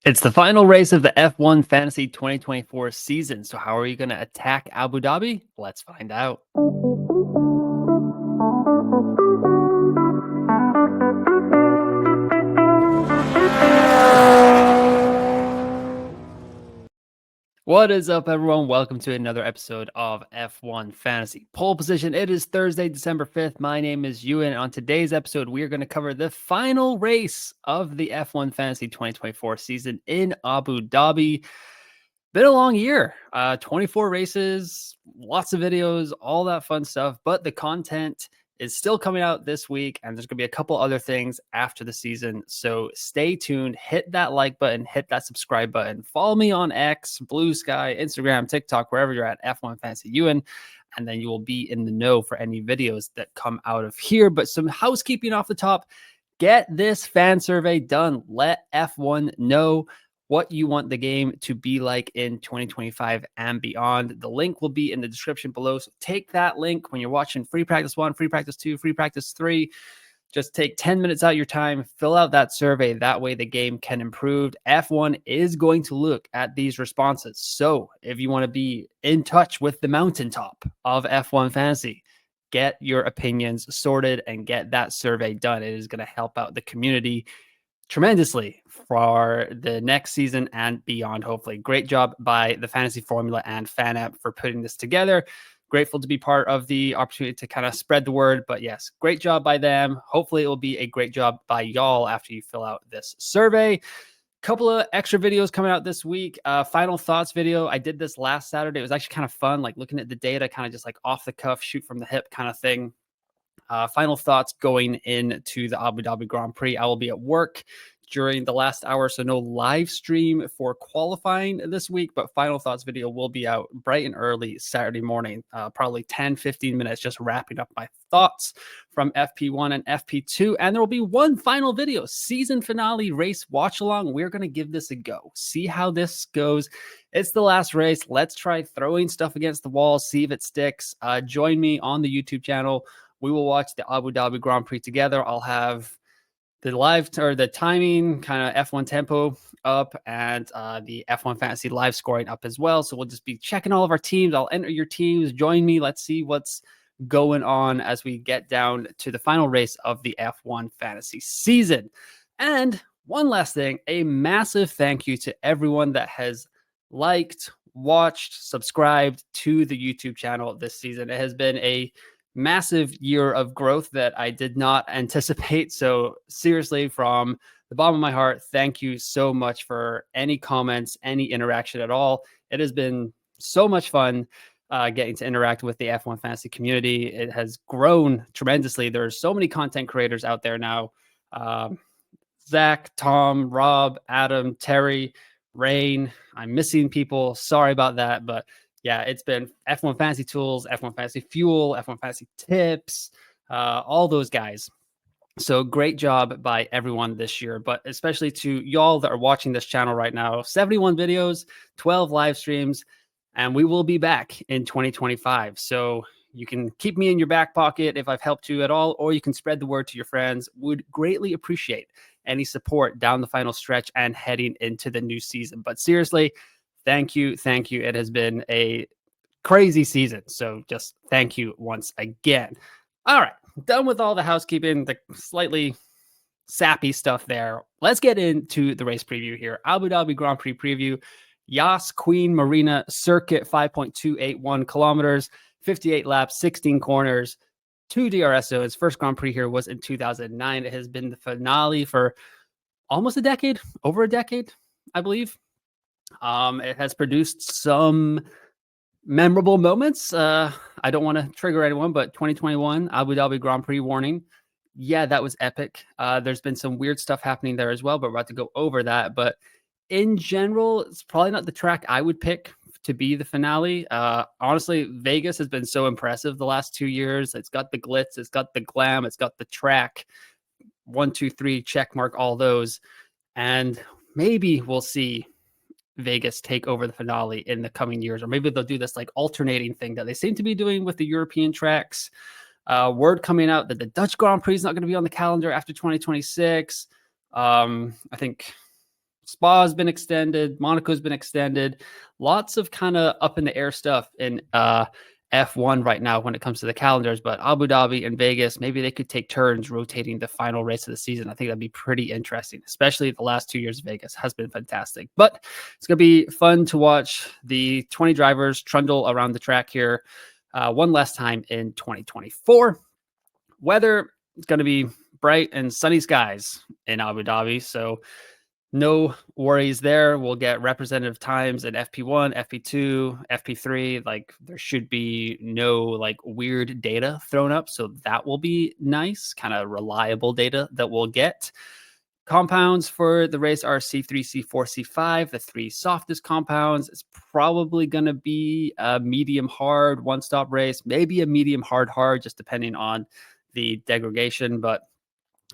It's the final race of the F1 Fantasy 2024 season. So how are you going to attack Abu Dhabi? Let's find out. What is up, everyone? Welcome to another episode of F1 Fantasy Pole Position. It is Thursday, December 5th. My name is Ewan. On today's episode, we are going to cover the final race of the F1 Fantasy 2024 season in Abu Dhabi. Been a long year, 24 races, lots of videos, all that fun stuff, but the content is still coming out this week, and there's going to be a couple other things after the season. So stay tuned, hit that like button, hit that subscribe button, follow me on X, Blue Sky, Instagram, TikTok, wherever you're at, F1 Fantasy Ewan, and then you will be in the know for any videos that come out of here. But some housekeeping off the top, get this fan survey done. Let F1 know what you want the game to be like in 2025 and beyond. The link will be in the description below. So take that link when you're watching Free Practice 1, Free Practice 2, Free Practice 3. Just take 10 minutes out of your time, fill out that survey. That way the game can improve. F1 is going to look at these responses. So if you want to be in touch with the mountaintop of F1 Fantasy, get your opinions sorted and get that survey done. It is going to help out the community tremendously for the next season and beyond, hopefully. Great job by the Fantasy Formula and Fan App for putting this together. Grateful to be part of the opportunity to kind of spread the word, but yes, great job by them. Hopefully it will be a great job by y'all after you fill out this survey. Couple of extra videos coming out this week. Final thoughts video. I did this last Saturday. It was actually kind of fun, like looking at the data, kind of just like off the cuff, shoot from the hip kind of thing. Final thoughts going into the Abu Dhabi Grand Prix. I will be at work during the last hour, so no live stream for qualifying this week, but final thoughts video will be out bright and early Saturday morning, probably 10-15 minutes, just wrapping up my thoughts from FP1 and FP2. And there will be one final video, season finale race watch along. We're going to give this a go, see how this goes. It's the last race. Let's try throwing stuff against the wall, see if it sticks. Join me on the YouTube channel. We will watch the Abu Dhabi Grand Prix together. I'll have the live or the timing kind of F1 tempo up and the F1 Fantasy live scoring up as well. So we'll just be checking all of our teams. I'll enter your teams. Join me. Let's see what's going on as we get down to the final race of the F1 Fantasy season. And one last thing, a massive thank you to everyone that has liked, watched, subscribed to the YouTube channel this season. It has been a massive year of growth that I did not anticipate. So seriously, from the bottom of my heart, thank you so much for any comments, any interaction at all. It has been so much fun getting to interact with the F1 Fantasy community. It has grown tremendously. There's so many content creators out there now. Zach, Tom, Rob, Adam, Terry, Rain. I'm missing people. Sorry about that, but yeah, it's been F1 Fantasy Tools, F1 Fantasy Fuel, F1 Fantasy Tips, all those guys. So great job by everyone this year, but especially to y'all that are watching this channel right now. 71 videos, 12 live streams, and we will be back in 2025. So you can keep me in your back pocket if I've helped you at all, or you can spread the word to your friends. Would greatly appreciate any support down the final stretch and heading into the new season. But seriously, thank you. Thank you. It has been a crazy season. So just thank you once again. All right. Done with all the housekeeping, the slightly sappy stuff there. Let's get into the race preview here. Abu Dhabi Grand Prix preview. Yas Marina Circuit, 5.281 kilometers, 58 laps, 16 corners, 2 DRS zones. First Grand Prix here was in 2009. It has been the finale for almost a decade, over a decade, I believe. It has produced some memorable moments. I don't want to trigger anyone, but 2021 Abu Dhabi Grand Prix warning. Yeah, that was epic. There's been some weird stuff happening there as well, but we're about to go over that. But in general, it's probably not the track I would pick to be the finale. Honestly, Vegas has been so impressive the last 2 years. It's got the glitz, it's got the glam, it's got the track. 1, 2, 3, check mark all those. And maybe we'll see Vegas take over the finale in the coming years, or maybe they'll do this like alternating thing that they seem to be doing with the European tracks. Word coming out that the Dutch Grand Prix is not going to be on the calendar after 2026. I think Spa has been extended. Monaco's been extended. Lots of kind of up in the air stuff in F1 right now when it comes to the calendars. But Abu Dhabi and Vegas, maybe they could take turns rotating the final race of the season. I think that'd be pretty interesting, especially the last 2 years of Vegas has been fantastic. But it's going to be fun to watch the 20 drivers trundle around the track here one last time in 2024. Weather is going to be bright and sunny skies in Abu Dhabi. So no worries there. We'll get representative times in FP1, FP2, FP3. Like there should be no like weird data thrown up. So that will be nice, kind of reliable data that we'll get. Compounds for the race are C3, C4, C5, the three softest compounds. It's probably going to be a medium hard one-stop race, maybe a medium hard, just depending on the degradation. But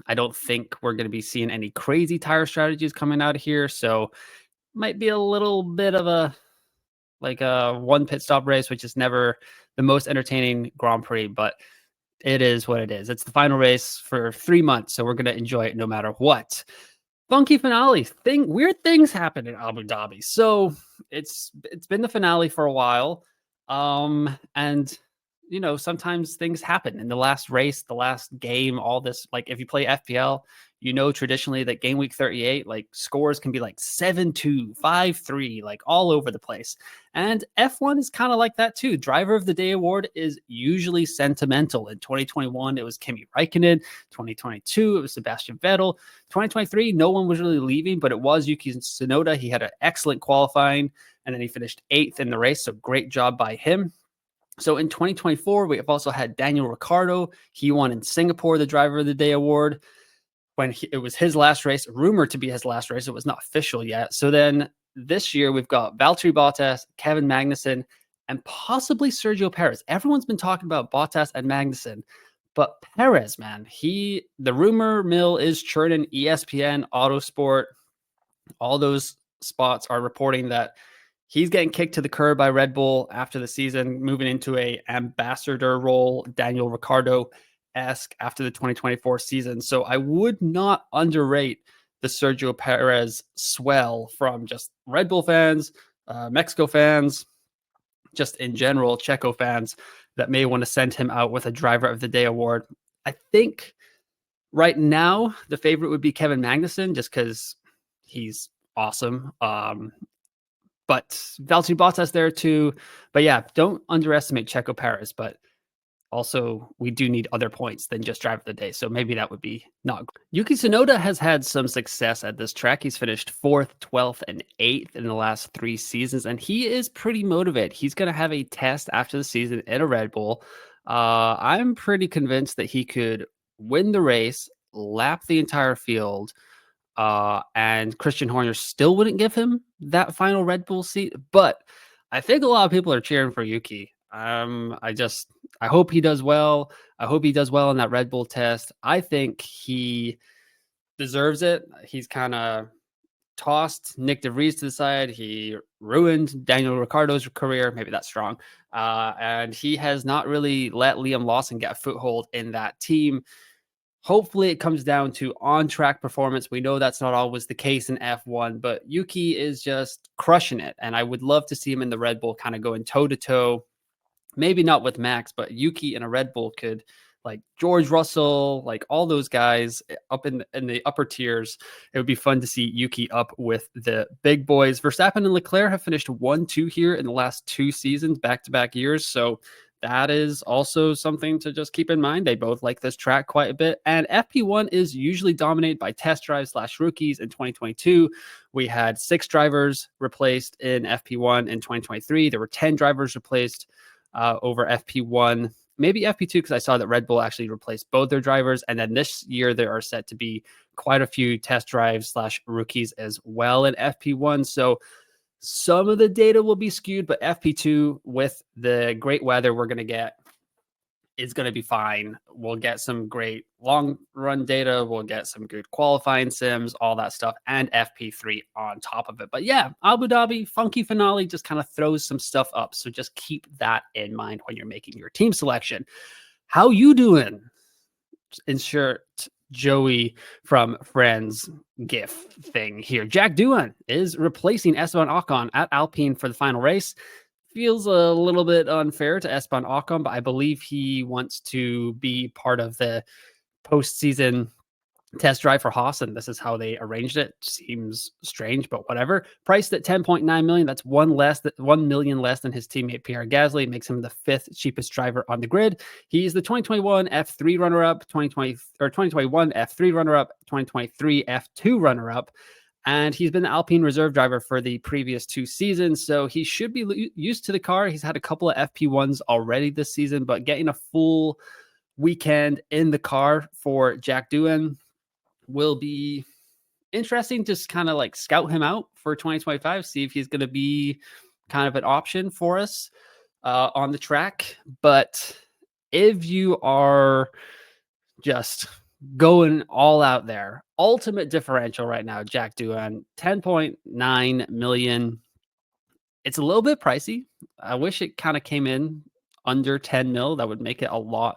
I don't think we're going to be seeing any crazy tire strategies coming out of here. So might be a little bit of a one pit stop race, which is never the most entertaining Grand Prix, but it is what it is. It's the final race for 3 months, so we're going to enjoy it no matter what. Funky finale. Weird things happen in Abu Dhabi. So it's been the finale for a while. And you know, sometimes things happen in the last race, the last game, all this. Like if you play FPL, you know, traditionally that game week 38, like scores can be like 7-2, 5-3, like all over the place. And F1 is kind of like that too. Driver of the Day award is usually sentimental. In 2021, it was Kimi Räikkönen. 2022, it was Sebastian Vettel. 2023, no one was really leaving, but it was Yuki Tsunoda. He had an excellent qualifying, and then he finished 8th in the race. So great job by him. So in 2024, we have also had Daniel Ricciardo. He won in Singapore, the Driver of the Day award, when it was his last race, rumored to be his last race. It was not official yet. So then this year, we've got Valtteri Bottas, Kevin Magnussen, and possibly Sergio Perez. Everyone's been talking about Bottas and Magnussen, but Perez, man, the rumor mill is churning. ESPN, Autosport, all those spots are reporting that he's getting kicked to the curb by Red Bull after the season, moving into a ambassador role, Daniel Ricciardo-esque after the 2024 season. So I would not underrate the Sergio Perez swell from just Red Bull fans, Mexico fans, just in general, Checo fans that may want to send him out with a Driver of the Day award. I think right now the favorite would be Kevin Magnussen, just because he's awesome. But Valtteri Bottas there too. But yeah, don't underestimate Checo Perez. But also, we do need other points than just Driver of the Day. So maybe that would be not great. Yuki Tsunoda has had some success at this track. He's finished 4th, 12th, and 8th in the last 3 seasons. And he is pretty motivated. He's going to have a test after the season in a Red Bull. I'm pretty convinced that he could win the race, lap the entire field, and Christian Horner still wouldn't give him that final Red Bull seat. But I think a lot of people are cheering for Yuki. I hope he does well. I hope he does well in that Red Bull test. I think he deserves it. He's kind of tossed Nick DeVries to the side. He ruined Daniel Ricciardo's career. Maybe that's strong. And he has not really let Liam Lawson get a foothold in that team. Hopefully it comes down to on-track performance. We know that's not always the case in F1, but Yuki is just crushing it. And I would love to see him in the Red Bull kind of going toe-to-toe. Maybe not with Max, but Yuki in a Red Bull could, like George Russell, like all those guys up in the upper tiers. It would be fun to see Yuki up with the big boys. Verstappen and Leclerc have finished 1-2 here in the last 2 seasons, back-to-back years. So that is also something to just keep in mind. They both like this track quite a bit. And FP1 is usually dominated by test drives / rookies. In 2022, we had 6 drivers replaced in FP1. In 2023, there were 10 drivers replaced over FP1. Maybe FP2, because I saw that Red Bull actually replaced both their drivers. And then this year, there are set to be quite a few test drives / rookies as well in FP1. So some of the data will be skewed, but FP2 with the great weather we're going to get is going to be fine. We'll get some great long run data. We'll get some good qualifying sims, all that stuff, and FP3 on top of it. But yeah, Abu Dhabi, funky finale just kind of throws some stuff up. So just keep that in mind when you're making your team selection. How you doing? Ensure Joey from Friends GIF thing here. Jack Doohan is replacing Esteban Ocon at Alpine for the final race. Feels a little bit unfair to Esteban Ocon, but I believe he wants to be part of the postseason test drive for Haas, and this is how they arranged it. Seems strange, but whatever. Priced at 10.9 million. That's 1 million less than his teammate Pierre Gasly. Makes him the 5th cheapest driver on the grid. He's the 2021 F3 runner-up, 2021 F3 runner-up, 2023 F2 runner-up. And he's been the Alpine reserve driver for the previous 2 seasons, so he should be used to the car. He's had a couple of FP1s already this season, but getting a full weekend in the car for Jack Doohan will be interesting. Just kind of like scout him out for 2025, see if he's going to be kind of an option for us on the track. But if you are just going all out there, ultimate differential right now, Jack Doohan, 10.9 million. It's a little bit pricey. I wish it kind of came in under 10 mil. That would make it a lot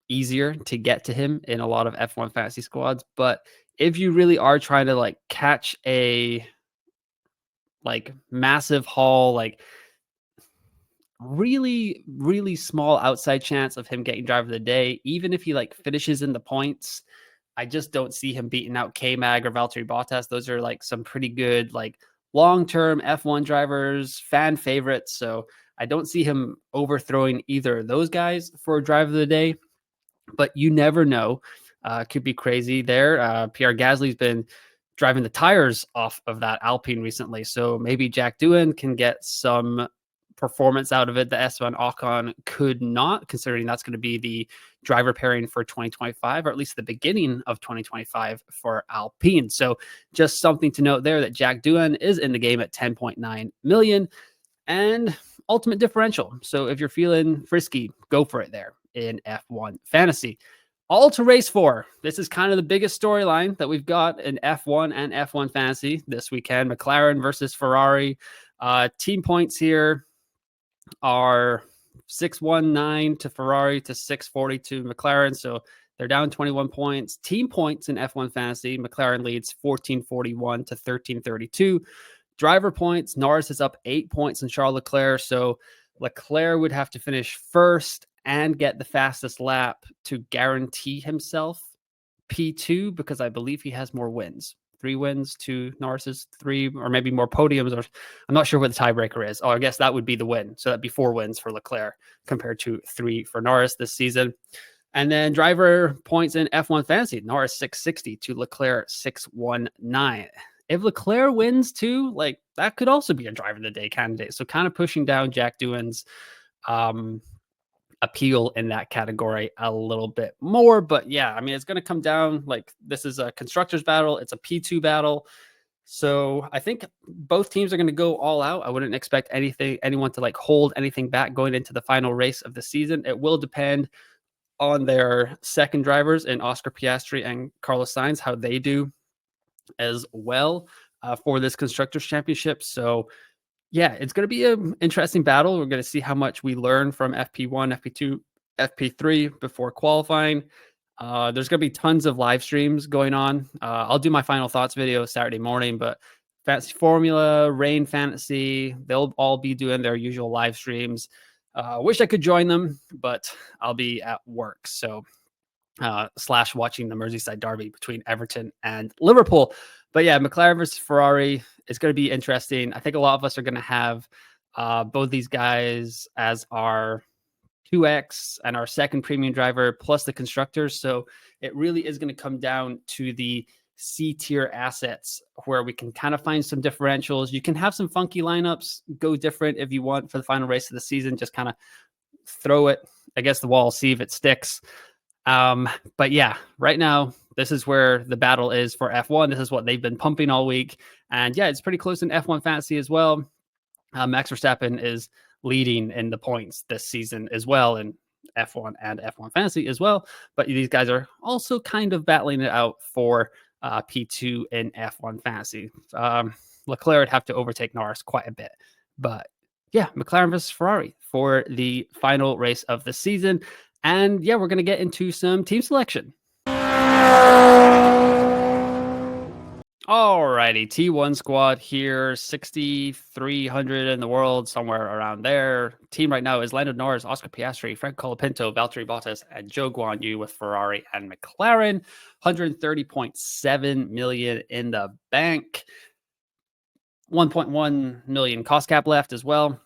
easier to get to him in a lot of F1 fantasy squads. But if you really are trying to like catch a like massive haul, like really, really small outside chance of him getting driver of the day, even if he like finishes in the points, I just don't see him beating out K-Mag or Valtteri Bottas. Those are like some pretty good like long-term F1 drivers, fan favorites. So I don't see him overthrowing either of those guys for a driver of the day. But you never know. Could be crazy there. Pierre Gasly's been driving the tires off of that Alpine recently. So maybe Jack Doohan can get some performance out of it that Esteban Ocon could not, considering that's going to be the driver pairing for 2025, or at least the beginning of 2025 for Alpine. So just something to note there that Jack Doohan is in the game at 10.9 million and ultimate differential. So if you're feeling frisky, go for it there in F1 fantasy. All to race for. This is kind of the biggest storyline that we've got in F1 and F1 fantasy this weekend. McLaren versus Ferrari. Team points here are 619 to Ferrari to 640 to McLaren. So they're down 21 points. Team points in F1 fantasy. McLaren leads 1441 to 1332. Driver points. Norris is up 8 points on Charles Leclerc. So Leclerc would have to finish first and get the fastest lap to guarantee himself P2, because I believe he has more wins. 3 wins to Norris's 3, or maybe more podiums, or I'm not sure what the tiebreaker is. Oh, I guess that would be the win. So that'd be 4 wins for Leclerc compared to 3 for Norris this season. And then driver points in F1 fantasy. Norris 660 to Leclerc 619. If Leclerc wins too, like that could also be a driver of the day candidate. So kind of pushing down Jack Doohan's appeal in that category a little bit more. But yeah, I mean, it's going to come down, like this is a constructors battle. It's a P2 battle. So I think both teams are going to go all out. I wouldn't expect anyone to like hold anything back going into the final race of the season. It will depend on their second drivers in Oscar Piastri and Carlos Sainz, how they do as well for this constructors championship. So yeah, it's going to be an interesting battle. We're going to see how much we learn from FP1, FP2, FP3 before qualifying. There's going to be tons of live streams going on. I'll do my final thoughts video Saturday morning, but Fantasy Formula, Rain Fantasy, they'll all be doing their usual live streams. Wish I could join them, but I'll be at work. So / watching the Merseyside derby between Everton and Liverpool. But yeah, McLaren versus Ferrari is going to be interesting. I think a lot of us are going to have both these guys as our 2X and our second premium driver plus the constructors. So it really is going to come down to the C tier assets where we can kind of find some differentials. You can have some funky lineups, go different if you want for the final race of the season. Just kind of throw it against the wall, see if it sticks. But yeah, right now, this is where the battle is for F1. This is what they've been pumping all week. And yeah, it's pretty close in F1 fantasy as well. Max Verstappen is leading in the points this season as well in F1 and F1 fantasy as well. But these guys are also kind of battling it out for P2 in F1 fantasy. Leclerc would have to overtake Norris quite a bit. But yeah, McLaren versus Ferrari for the final race of the season. And yeah, we're going to get into some team selection. Alrighty, T1 squad here, 6,300 in the world, somewhere around there. Team right now is Lando Norris, Oscar Piastri, Frank Colapinto, Valtteri Bottas, and Zhou Guanyu with Ferrari and McLaren. 130.7 million in the bank. 1.1 million cost cap left as well.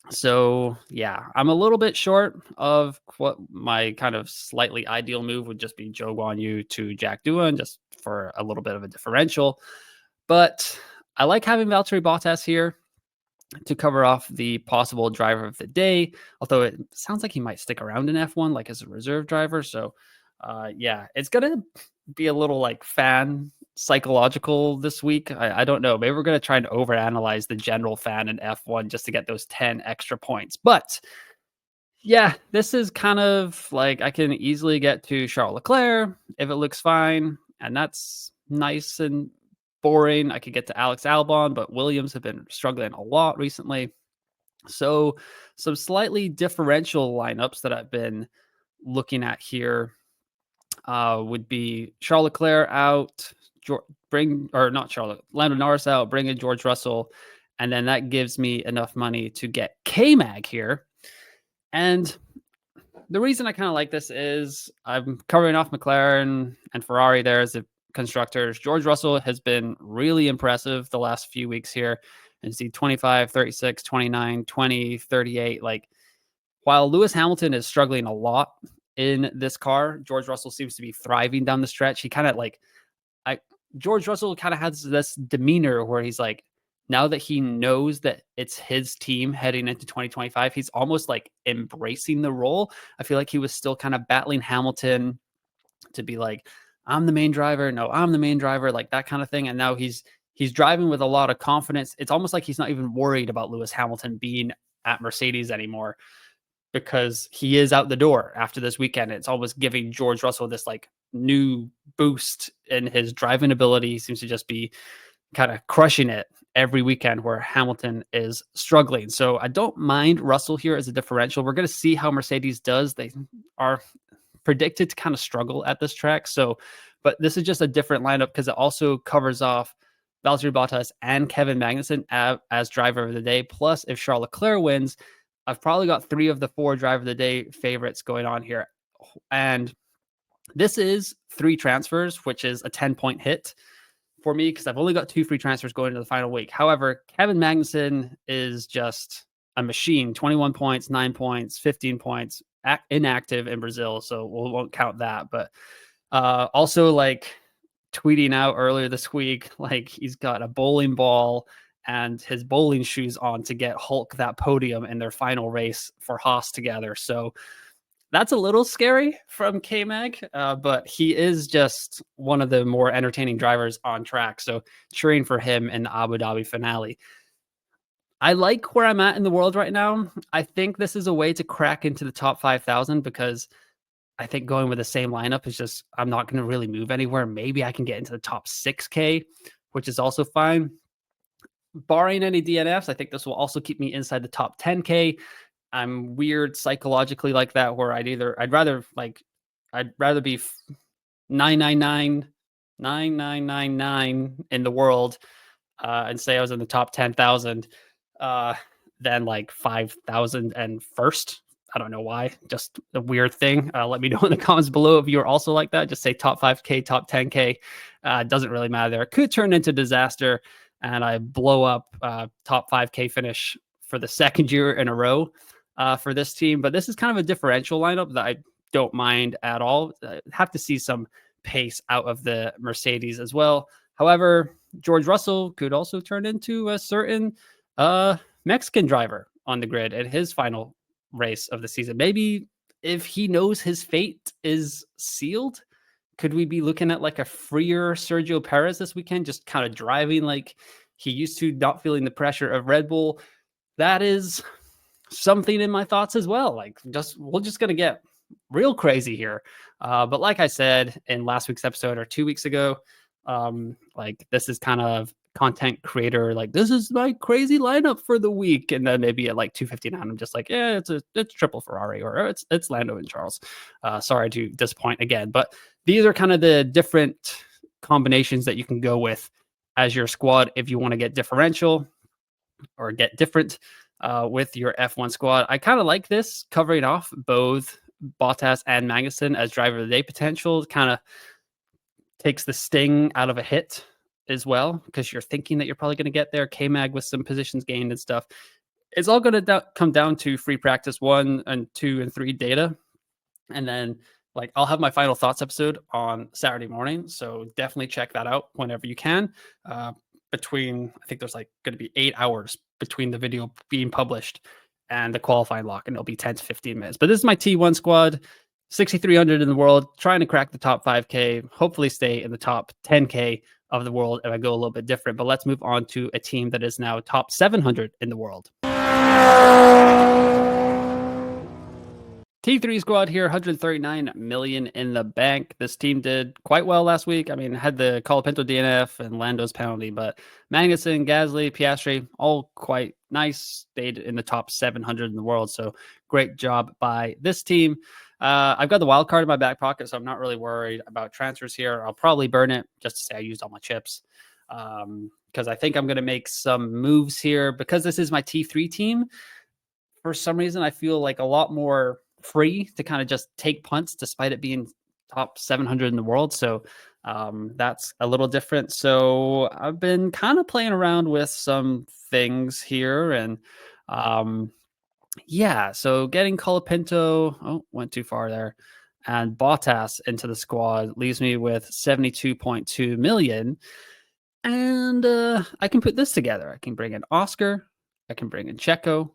So yeah, I'm a little bit short of what my kind of slightly ideal move would just be Zhou Guanyu to Jack Doohan, just for a little bit of a differential. But I like having Valtteri Bottas here to cover off the possible driver of the day, although it sounds like he might stick around in F1 like as a reserve driver. So yeah, it's going to be a little like fan psychological this week. I don't know. Maybe we're going to try and overanalyze the general fan in F1 just to get those 10 extra points. But yeah, this is kind of like I can easily get to Charles Leclerc if it looks fine. And that's nice and boring. I could get to Alex Albon, but Williams have been struggling a lot recently. So some slightly differential lineups that I've been looking at here would be Charles Leclerc out, Lando Norris out, bring in George Russell, and then that gives me enough money to get K-Mag here. And the reason I kind of like this is I'm covering off McLaren and Ferrari there as the constructors. George Russell has been really impressive the last few weeks here. And see 25, 36, 29, 20, 38. Like, while Lewis Hamilton is struggling a lot in this car, George Russell seems to be thriving down the stretch. He kind of George Russell kind of has this demeanor where he's like, now that he knows that it's his team heading into 2025, he's almost like embracing the role. I feel like he was still kind of battling Hamilton to be like, I'm the main driver. No, I'm the main driver, like that kind of thing. And now he's driving with a lot of confidence. It's almost like he's not even worried about Lewis Hamilton being at Mercedes anymore because he is out the door after this weekend. It's almost giving George Russell this like new boost in his driving ability. He seems to just be kind of crushing it every weekend where Hamilton is struggling. So I don't mind Russell here as a differential. We're going to see how Mercedes does. They are predicted to kind of struggle at this track. So, but this is just a different lineup because it also covers off Valtteri Bottas and Kevin Magnussen as driver of the day. Plus, if Charles Leclerc wins, I've probably got 3 of the 4 driver of the day favorites going on here. And this is 3 transfers, which is a 10-point hit for me because I've only got 2 free transfers going into the final week. However, Kevin Magnussen is just a machine. 21 points, 9 points, 15 points, inactive in Brazil. So we won't count that. But also like tweeting out earlier this week, like he's got a bowling ball and his bowling shoes on to get Hulk that podium in their final race for Haas together. So that's a little scary from K-Mag, but he is just one of the more entertaining drivers on track. So cheering for him in the Abu Dhabi finale. I like where I'm at in the world right now. I think this is a way to crack into the top 5,000 because I think going with the same lineup is just, I'm not going to really move anywhere. Maybe I can get into the top 6K, which is also fine. Barring any DNFs, I think this will also keep me inside the top 10K. I'm weird psychologically like that, where I'd rather be 999 in the world and say I was in the top 10,000 than like 5,000 and first. I don't know why, just a weird thing. Let me know in the comments below if you're also like that. Just say top 5K, top 10K. Doesn't really matter there. It could turn into disaster and I blow up top 5K finish for the second year in a row for this team. But this is kind of a differential lineup that I don't mind at all. Have to see some pace out of the Mercedes as well. However, George Russell could also turn into a certain Mexican driver on the grid in his final race of the season. Maybe if he knows his fate is sealed, could we be looking at like a freer Sergio Perez this weekend, just kind of driving like he used to, not feeling the pressure of Red Bull? That is something in my thoughts as well. Like we're just going to get real crazy here. But like I said in last week's episode or 2 weeks ago, like this is kind of content creator, like, this is my crazy lineup for the week. And then maybe at like 2:59, I'm just like, yeah, it's triple Ferrari, or it's Lando and Charles. Sorry to disappoint again, but these are kind of the different combinations that you can go with as your squad if you want to get differential or get different with your F1 squad. I kind of like this covering off both Bottas and Magnussen as driver of the day potential. Kind of takes the sting out of a hit as well, because you're thinking that you're probably going to get there. K-Mag with some positions gained and stuff. It's all going to come down to free practice 1 and 2 and 3 data. And then like I'll have my final thoughts episode on Saturday morning. So definitely check that out whenever you can. Between, I think there's like going to be 8 hours between the video being published and the qualifying lock, and it'll be 10 to 15 minutes. But this is my T1 squad, 6,300 in the world, trying to crack the top 5K, hopefully stay in the top 10K of the world if I go a little bit different. But let's move on to a team that is now top 700 in the world. T3 squad here, 139 million in the bank. This team did quite well last week. I mean, had the Colapinto DNF and Lando's penalty, but Magnussen, Gasly, Piastri, all quite nice. Stayed in the top 700 in the world. So great job by this team. I've got the wild card in my back pocket, so I'm not really worried about transfers here. I'll probably burn it just to say I used all my chips, because I think I'm going to make some moves here. Because this is my T3 team, for some reason, I feel like a lot more free to kind of just take punts despite it being top 700 in the world. So that's a little different. So I've been kind of playing around with some things here, and yeah, so getting Colapinto, went too far there, and Bottas into the squad leaves me with 72.2 million. And I can put this together. I can bring in Oscar, I can bring in Checo,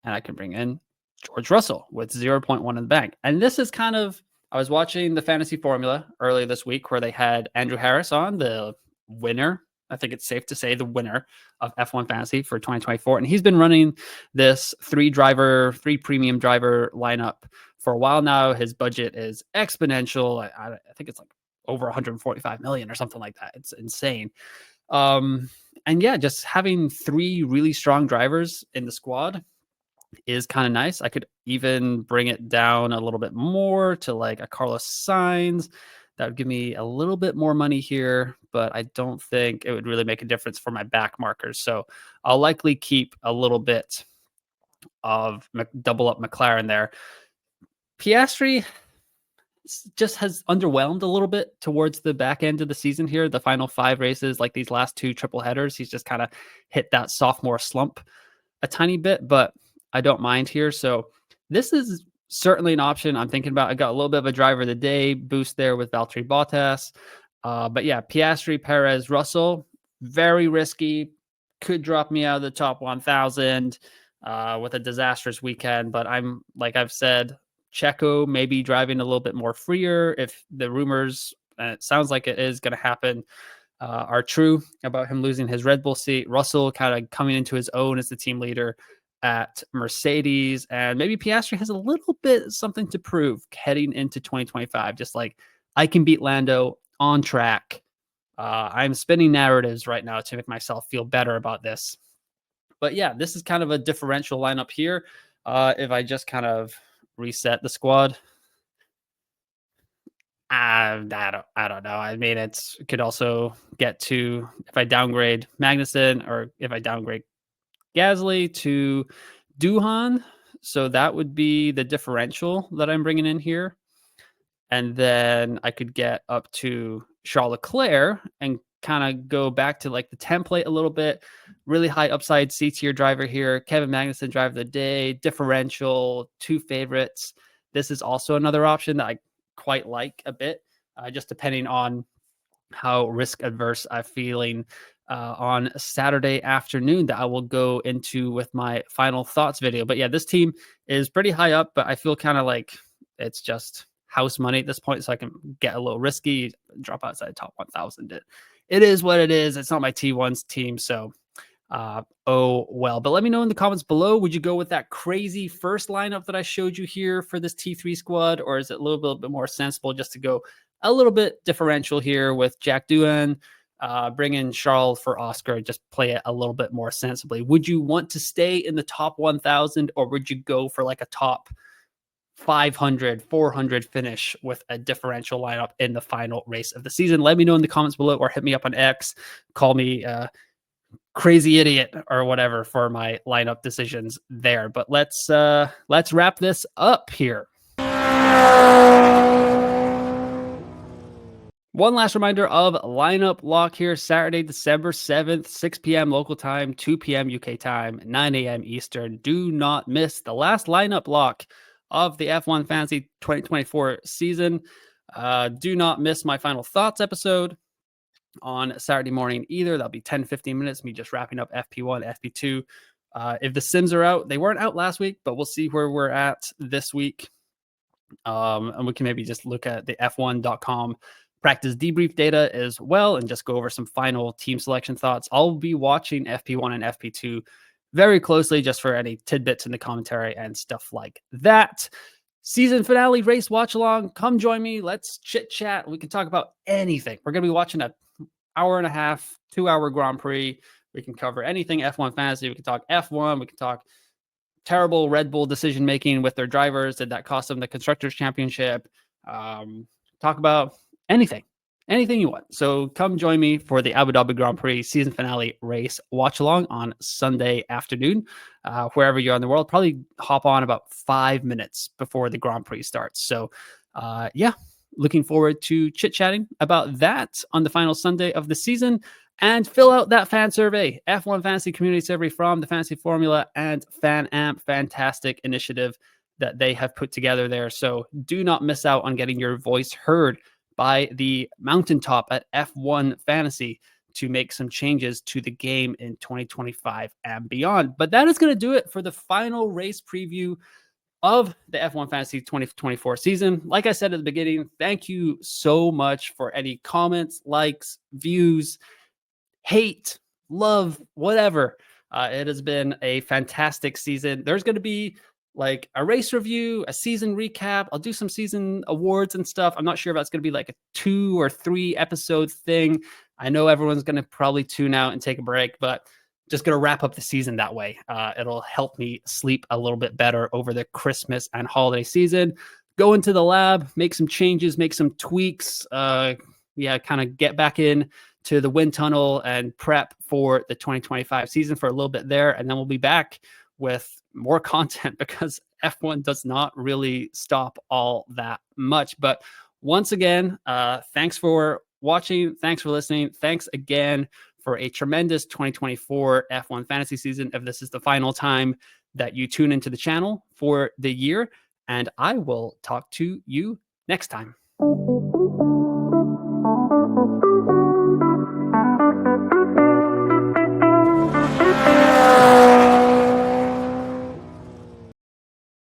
and I can bring in George Russell with 0.1 in the bank. And this is kind of, I was watching the fantasy formula earlier this week where they had Andrew Harris on, the winner. I think it's safe to say the winner of F1 Fantasy for 2024. And he's been running this three premium driver lineup for a while now. His budget is exponential. I think it's like over 145 million or something like that. It's insane. And yeah, just having 3 really strong drivers in the squad is kind of nice. I could even bring it down a little bit more to like a Carlos Sainz. That would give me a little bit more money here, but I don't think it would really make a difference for my back markers. So I'll likely keep a little bit of double up McLaren there. Piastri just has underwhelmed a little bit towards the back end of the season here. The final 5 races, like these last 2 triple headers, he's just kind of hit that sophomore slump a tiny bit, but I don't mind here. So this is certainly an option I'm thinking about. I got a little bit of a driver of the day boost there with Valtteri Bottas. But yeah, Piastri, Perez, Russell, very risky. Could drop me out of the top 1,000 with a disastrous weekend. But I'm, like I've said, Checo maybe driving a little bit more freer if the rumors, and it sounds like it is going to happen, are true about him losing his Red Bull seat. Russell kind of coming into his own as the team leader at Mercedes, and maybe Piastri has a little bit something to prove heading into 2025. Just like, I can beat Lando on track. I'm spinning narratives right now to make myself feel better about this. But yeah, this is kind of a differential lineup here. If I just kind of reset the squad, I don't know. I mean, it could also get to, if I downgrade Magnussen or if I downgrade Gasly to Doohan. So that would be the differential that I'm bringing in here. And then I could get up to Charles Leclerc and kind of go back to like the template a little bit. Really high upside C tier driver here. Kevin Magnussen, driver of the day, differential, 2 favorites. This is also another option that I quite like a bit, just depending on how risk adverse I'm feeling on Saturday afternoon, that I will go into with my final thoughts video. But yeah, this team is pretty high up, but I feel kind of like it's just house money at this point, so I can get a little risky, drop outside the top 1,000. It is what it is. It's not my T1's team, so oh well. But let me know in the comments below, would you go with that crazy first lineup that I showed you here for this T3 squad, or is it a little bit more sensible just to go a little bit differential here with Jack Doohan, bring in Charles for Oscar, just play it a little bit more sensibly. Would you want to stay in the top 1,000, or would you go for like a top 500, 400 finish with a differential lineup in the final race of the season? Let me know in the comments below, or hit me up on X. Call me crazy idiot or whatever for my lineup decisions there. But let's wrap this up here. One last reminder of lineup lock here, Saturday, December 7th, 6 p.m. local time, 2 p.m. UK time, 9 a.m. Eastern. Do not miss the last lineup lock of the F1 Fantasy 2024 season. Do not miss my final thoughts episode on Saturday morning either. That'll be 10-15 minutes, me just wrapping up FP1, FP2. If the sims are out, they weren't out last week, but we'll see where we're at this week. And we can maybe just look at the F1.com practice debrief data as well and just go over some final team selection thoughts. I'll be watching FP1 and FP2 very closely just for any tidbits in the commentary and stuff like that. Season finale race watch along. Come join me. Let's chit chat. We can talk about anything. We're going to be watching an hour and a half, 2-hour Grand Prix. We can cover anything F1 fantasy. We can talk F1. We can talk terrible Red Bull decision making with their drivers. Did that cost them the Constructors Championship? Talk about anything you want. So come join me for the Abu Dhabi Grand Prix season finale race watch along on Sunday afternoon, wherever you're in the world. Probably hop on about 5 minutes before the Grand Prix starts. So yeah, looking forward to chit chatting about that on the final Sunday of the season. And fill out that fan survey, F1 Fantasy Community Survey from the Fantasy Formula and Fan Amp. Fantastic initiative that they have put together there. So do not miss out on getting your voice heard by the mountaintop at F1 Fantasy to make some changes to the game in 2025 and beyond. But that is going to do it for the final race preview of the F1 Fantasy 2024 season. Like I said at the beginning, thank you so much for any comments, likes, views, hate, love, whatever. It has been a fantastic season. There's going to be like a race review, a season recap. I'll do some season awards and stuff. I'm not sure if that's going to be like a 2 or 3 episode thing. I know everyone's going to probably tune out and take a break, but just going to wrap up the season that way. It'll help me sleep a little bit better over the Christmas and holiday season. Go into the lab, make some changes, make some tweaks. Kind of get back in to the wind tunnel and prep for the 2025 season for a little bit there. And then we'll be back with more content because F1 does not really stop all that much. But once again, thanks for watching. Thanks for listening. Thanks again for a tremendous 2024 F1 fantasy season. If this is the final time that you tune into the channel for the year, and I will talk to you next time.